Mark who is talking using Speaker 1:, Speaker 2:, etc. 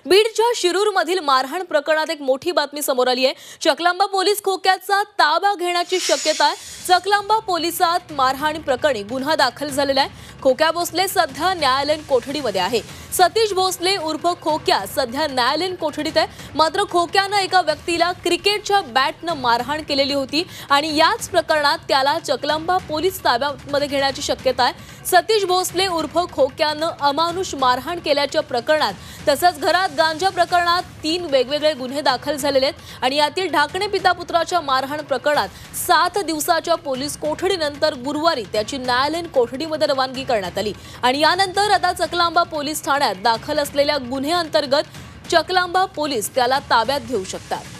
Speaker 1: बीडच्या शिरूरमधील मारहाण प्रकरणात एक मोठी बातमी समोर आली आहे। चकलांबा पोलीस खोक्याचा ताबा घेण्याची शक्यता आहे। चकलांबा पोलिसात मारहाण प्रकरणी गुन्हा दाखल झालेला आहे। खोक्या भोसले सध्या न्यायालयीन कोठडीमध्ये आहे। सतीश भोसले उर्फ खोक्या सध्या न्यायालयीन कोठडीत आहे। मात्र खोक्यानं एका व्यक्तीला क्रिकेटच्या बॅटनं मारहाण केलेली होती आणि याच प्रकरणात त्याला चकलांबा पोलीस ताब्यामध्ये घेण्याची शक्यता आहे। सतीश भोसले उर्फ खोक्यानं अमानुष मारहाण केल्याच्या प्रकरणात तसंच घरात गांजा प्रकरणात 3 वेगवेगळे गुन्हे दाखल झालेले आहेत आणि यातील ढाकणे पिता पुत्राच्या मारहाण प्रकरणात 7 दिवसाच्या पोलीस कोठडीनंतर गुरुवारी त्याची न्यायालयीन कोठडीमध्ये रवानगी करण्यात आली आणि यानंतर आता चकलांबा पोलीस ठाण्यात दाखल असलेल्या गुन्ह्याअंतर्गत चकलांबा पोलीस त्याला ताब्यात घेऊ शकतात।